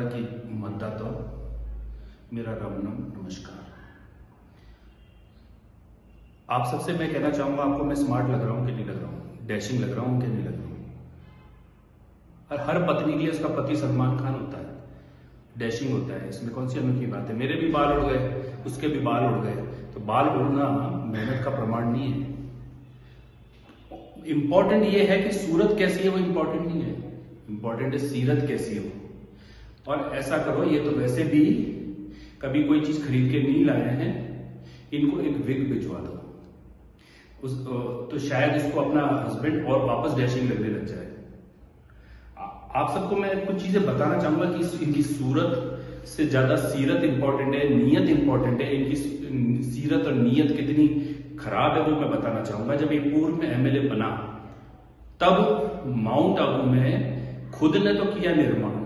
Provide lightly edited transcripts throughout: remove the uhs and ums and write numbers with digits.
तेलंगाना की मतदाता, मेरा राम नाम नमस्कार। आप सबसे मैं कहना चाहूंगा, आपको मैं स्मार्ट लग रहा हूं कि नहीं लग रहा हूं, डैशिंग लग रहा हूं कि नहीं लग रहा हूं। और हर पत्नी के लिए उसका पति सलमान खान होता है, डैशिंग होता है, इसमें कौन सी अनोखी बात है। मेरे भी बाल उड़ गए, उसके भी बाल उड़ गए, तो बाल उड़ना मेहनत का प्रमाण नहीं है। इंपॉर्टेंट ये है कि सूरत कैसी है वो इंपॉर्टेंट नहीं है, इंपॉर्टेंट है सीरत कैसी हो। और ऐसा करो, ये तो वैसे भी कभी कोई चीज खरीद के नहीं लाए हैं, इनको एक विग भिजवा दो तो शायद इसको अपना हस्बैंड और वापस डैशिंग लगने लग जाए। आप सबको मैं कुछ चीजें बताना चाहूंगा कि इनकी सूरत से ज्यादा सीरत इंपॉर्टेंट है, नीयत इंपॉर्टेंट है। इनकी सीरत और नीयत कितनी खराब है वो मैं बताना चाहूंगा। जब ये पूर्व में एमएलए बना तब माउंट आबू में खुद ने तो किया निर्माण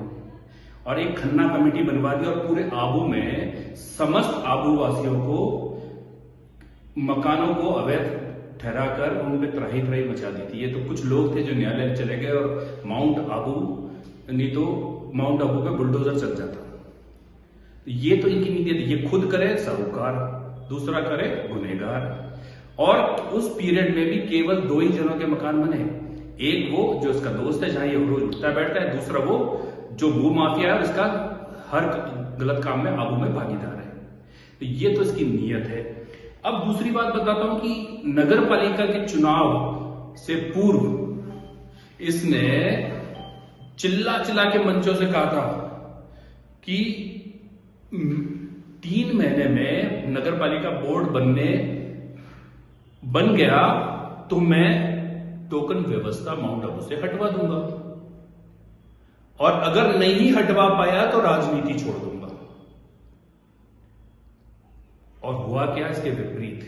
और एक खन्ना कमेटी बनवा दी और पूरे आबू में समस्त आबू वासियों को मकानों को अवैध ठहराकर उन पे त्राही त्राही मचा दी थी। ये तो कुछ लोग थे जो न्यायालय में चले गए और माउंट आबू, नहीं तो माउंट आबू पे बुलडोजर चल जाता। ये तो इनकी नीति थी, ये खुद करे साहूकार, दूसरा करे गुनहगार। और उस पीरियड में भी केवल दो ही जनों के मकान बने, एक वो जो इसका दोस्त है जहां ये रोज उठता बैठता है, दूसरा वो जो भू माफिया है इसका हर गलत काम में आबू में भागीदार है। तो ये तो इसकी नीयत है। अब दूसरी बात बताता हूं कि नगर पालिका के चुनाव से पूर्व इसने चिल्ला चिल्ला के मंचों से कहा था कि 3 महीने में नगर पालिका बोर्ड बन गया तो मैं टोकन व्यवस्था माउंट आबू से हटवा दूंगा, और अगर नहीं हटवा पाया तो राजनीति छोड़ दूंगा। और हुआ क्या, इसके विपरीत।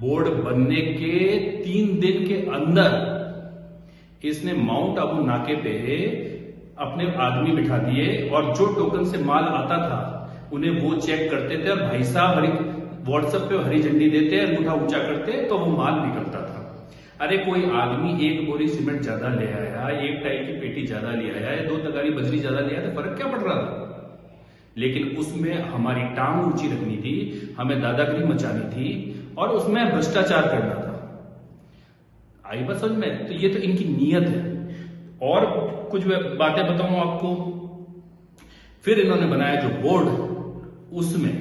बोर्ड बनने के 3 दिन के अंदर इसने माउंट आबू नाके पे अपने आदमी बिठा दिए और जो टोकन से माल आता था उन्हें वो चेक करते थे, और भाई साहब व्हाट्सएप पे हरी झंडी देते, अंगूठा ऊंचा करते तो वो माल निकलता था। अरे कोई आदमी 1 बोरी सीमेंट ज्यादा ले आया, 1 टाइल की पेटी ज्यादा ले आया, 2 तगारी बजरी ज्यादा ले आया, तो फर्क क्या पड़ रहा था। लेकिन उसमें हमारी टांग ऊंची रखनी थी, हमें दादागिरी मचानी थी और उसमें भ्रष्टाचार करना था। आई बात समझ में। तो ये तो इनकी नीयत है। और कुछ बातें बताऊं आपको। फिर इन्होंने बनाया जो बोर्ड, उसमें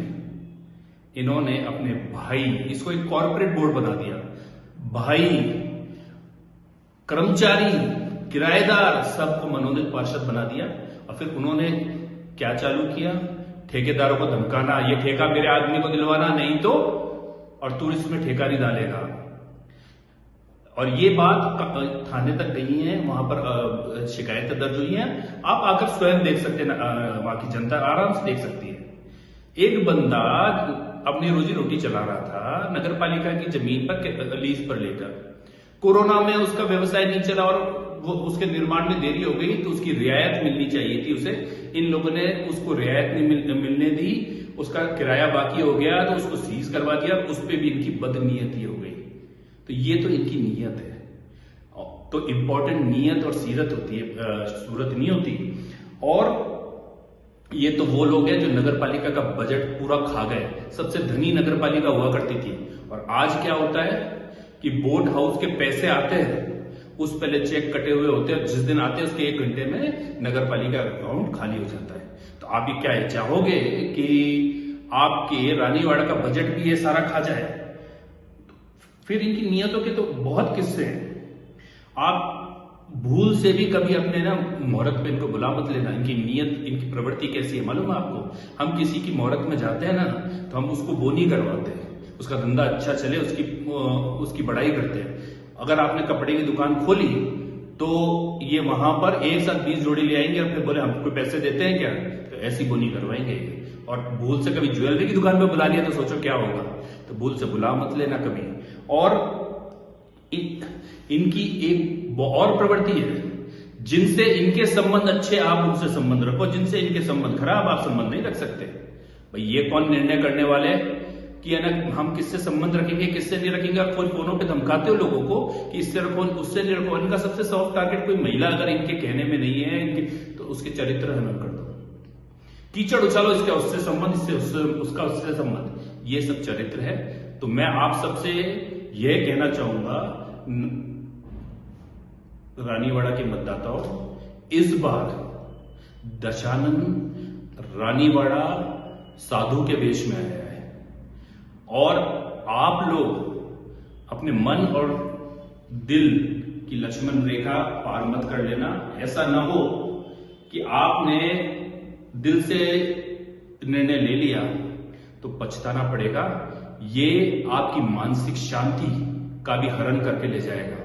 इन्होंने अपने भाई, इसको एक कॉर्पोरेट बोर्ड बना दिया, भाई, कर्मचारी, किराएदार सबको मनोनीत पार्षद बना दिया। और फिर उन्होंने क्या चालू किया, ठेकेदारों को धमकाना, ये ठेका मेरे आदमी को दिलवाना, नहीं तो और तू इसमें ठेका नहीं डालेगा। और ये बात थाने तक गई है, वहां पर शिकायतें दर्ज हुई हैं। आप आकर स्वयं देख सकते हैं, वहां की जनता आराम से देख सकती है। एक बंदा अपनी रोजी रोटी चला रहा था नगर पालिका की जमीन पर लीज पर लेकर, कोरोना में उसका व्यवसाय नहीं चला और वो उसके निर्माण में देरी हो गई, तो उसकी रियायत मिलनी चाहिए थी उसे। इन लोगों ने उसको रियायत नहीं मिलने दी, उसका किराया बाकी हो गया तो उसको सीज करवा दिया, उस पर भी इनकी बदनीयती हो गई। तो ये तो इनकी नीयत है। तो इंपॉर्टेंट नीयत और सीरत होती है, सूरत नहीं होती। और ये तो वो लोग हैं जो नगर पालिका का बजट पूरा खा गए। सबसे धनी नगर पालिका हुआ करती थी, और आज क्या होता है कि बोट हाउस के पैसे आते हैं, उस पहले चेक कटे हुए होते हैं, जिस दिन आते हैं उसके 1 घंटे में नगर पालिका अकाउंट खाली हो जाता है। तो आप ये क्या है, चाहोगे कि आपके रानीवाड़ा का बजट भी ये सारा खा जाए? फिर इनकी नियतों के तो बहुत किस्से हैं। आप भूल से भी कभी अपने ना मुहूर्त पे इनको बुला मत लेना। इनकी नियत, इनकी प्रवृत्ति कैसी है मालूम है आपको? हम किसी की मुहूर्त में जाते हैं ना, तो हम उसको बोनी करवाते हैं, उसका धंधा अच्छा चले, उसकी बड़ाई करते हैं। अगर आपने कपड़े की दुकान खोली तो ये वहां पर एक साथ 20 जोड़ी ले आएंगे और फिर बोले हमको पैसे देते हैं क्या, तो ऐसी बोनी करवाएंगे। और भूल से कभी ज्वेलरी की दुकान पे बुला लिया तो सोचो क्या होगा। तो भूल से बुला मत लेना कभी। और इनकी एक और प्रवृत्ति है, जिनसे इनके संबंध अच्छे आप उनसे संबंध रखो, जिनसे इनके संबंध खराब आप संबंध नहीं रख सकते। भाई ये कौन निर्णय करने वाले कि है ना हम किससे संबंध रखेंगे किससे नहीं रखेंगे। आप फोनों पे धमकाते हो लोगों को कि इससे रखो उससे नहीं रखो। इनका सबसे सॉफ्ट टारगेट कोई महिला अगर इनके कहने में नहीं है इनके, तो उसके चरित्र हनन कर दो, कीचड़ उछालो, इसका उससे संबंध, इससे उसका उससे संबंध, ये सब चरित्र है। तो मैं आप सबसे यह कहना चाहूंगा, रानीवाड़ा के मतदाताओं, इस बार दशानन रानीवाड़ा साधु के वेश में आया है और आप लोग अपने मन और दिल की लक्ष्मण रेखा पार मत कर लेना। ऐसा ना हो कि आपने दिल से निर्णय ले लिया तो पछताना पड़ेगा। ये आपकी मानसिक शांति का भी हरण करके ले जाएगा।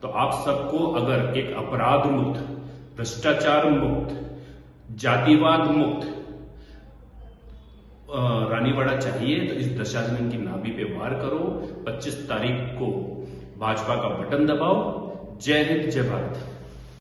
तो आप सबको अगर एक अपराध मुक्त, भ्रष्टाचार मुक्त, जातिवाद मुक्त रानीवाड़ा चाहिए तो इस दशानन की नाभि पे वार करो। 25 तारीख को भाजपा का बटन दबाओ। जय हिंद, जय भारत।